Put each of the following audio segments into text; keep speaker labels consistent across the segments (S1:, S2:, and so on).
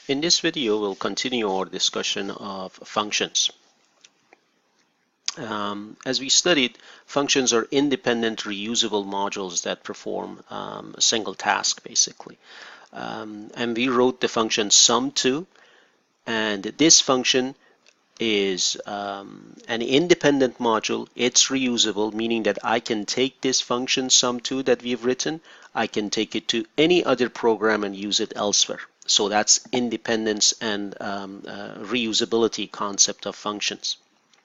S1: In this video, we'll continue our discussion of functions. As we studied, functions are independent reusable modules that perform a single task, basically. And we wrote the function sum2, and this function is an independent module. It's reusable, meaning that I can take this function sum2 that we've written, I can take it to any other program and use it elsewhere. So that's independence and reusability concept of functions.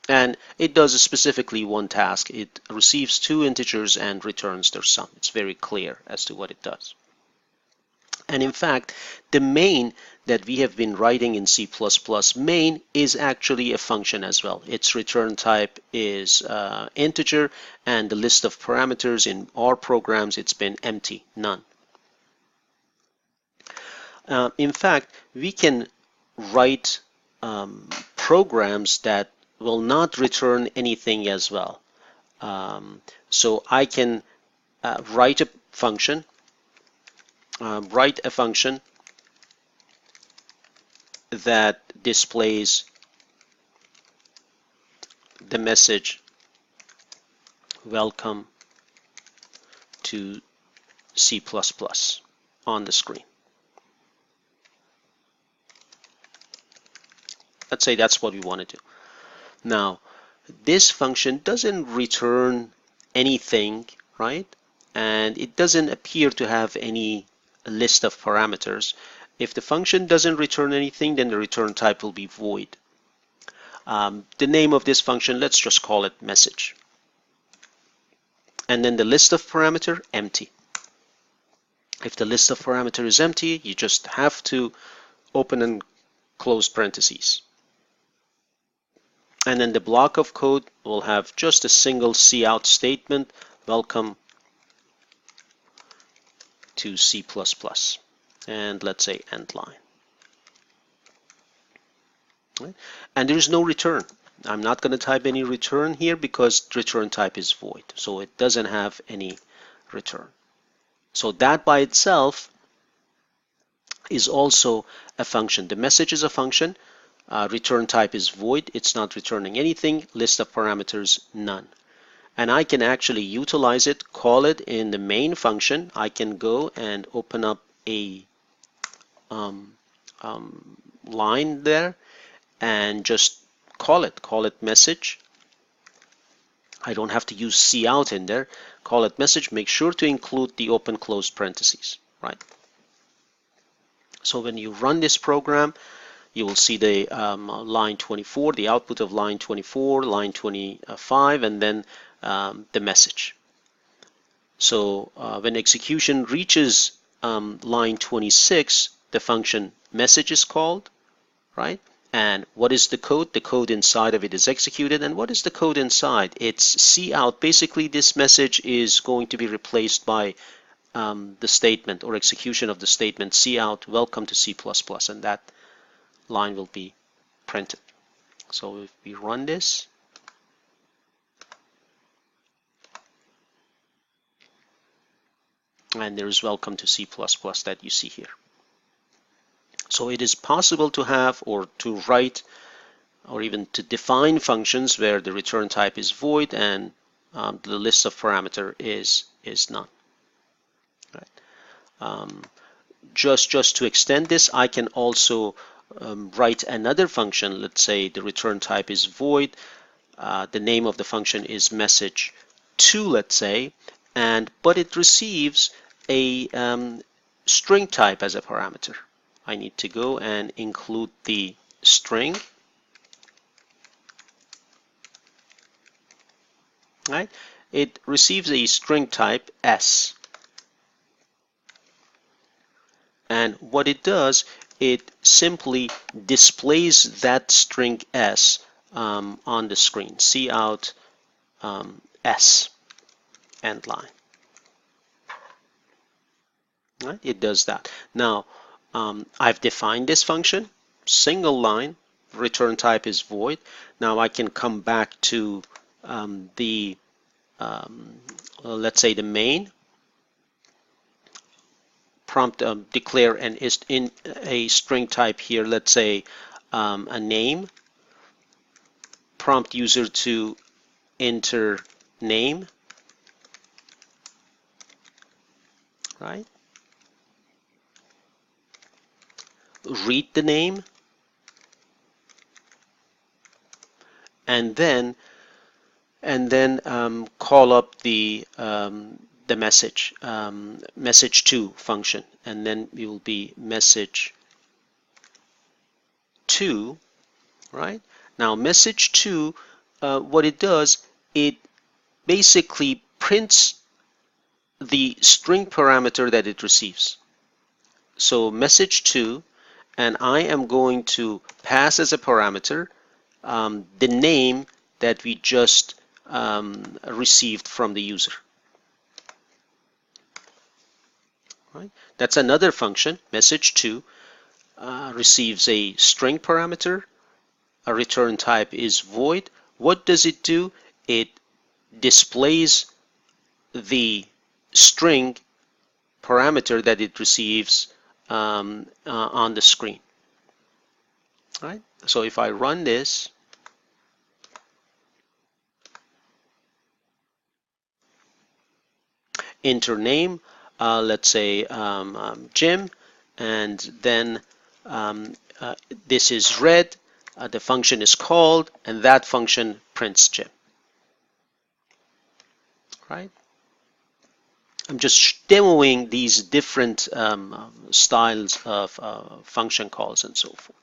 S1: And it does specifically one task. It receives two integers and returns their sum. It's very clear as to what it does. And in fact, the main that we have been writing in C++, main, is actually a function as well. Its return type is integer, and the list of parameters in our programs, it's been empty, none. In fact, we can write programs that will not return anything as well. So I can write a function that displays the message welcome to C++ on the screen. Let's say that's what we want to do. Now, this function doesn't return anything, right? And it doesn't appear to have any list of parameters. If the function doesn't return anything, then the return type will be void. The name of this function, let's just call it message. And then the list of parameter, empty. If the list of parameter is empty, you just have to open and close parentheses. And then the block of code will have just a single cout statement, welcome to C++. And let's say end line. Right? And there is no return. I'm not going to type any return here because return type is void. So it doesn't have any return. So that by itself is also a function. The message is a function. Return type is void. It's not returning anything. List of parameters, none. And I can actually utilize it, call it in the main function. I can go and open up a line there and just call it message. I don't have to use cout in there. Call it message. Make sure to include the open close parentheses, right? So when you run this program, you will see the line 24, the output of line 24, line 25, and then the message. So when execution reaches line 26, the function message is called, right? And what is the code? The code inside of it is executed. And what is the code inside? It's cout. Basically, this message is going to be replaced by the statement or execution of the statement cout welcome to C++, and that line will be printed. So if we run this, and there is welcome to C++ that you see here. So it is possible to have or to write or even to define functions where the return type is void and the list of parameter is none. Right. Just to extend this, I can also write another function. Let's say the return type is void. The name of the function is message2, let's say, but it receives a string type as a parameter. I need to go and include the string. Right? It receives a string type s. And what it does, it simply displays that string s on the screen. Cout s end line. Right? It does that. Now, I've defined this function, single line, return type is void. Now I can come back to let's say the main prompt declare an in a string type here, let's say a name, prompt user to enter name, right? Read the name, and then call up the message message to function, and then it will be message to, right? Now message to, what it does, it basically prints the string parameter that it receives. So message to, and I am going to pass as a parameter the name that we just received from the user. Right? That's another function. Message to receives a string parameter. A return type is void. What does it do? It displays the string parameter that it receives on the screen. Right? So if I run this, enter name, let's say Jim, and then this is read, the function is called, and that function prints Jim. Right? I'm just demoing these different styles of function calls and so forth.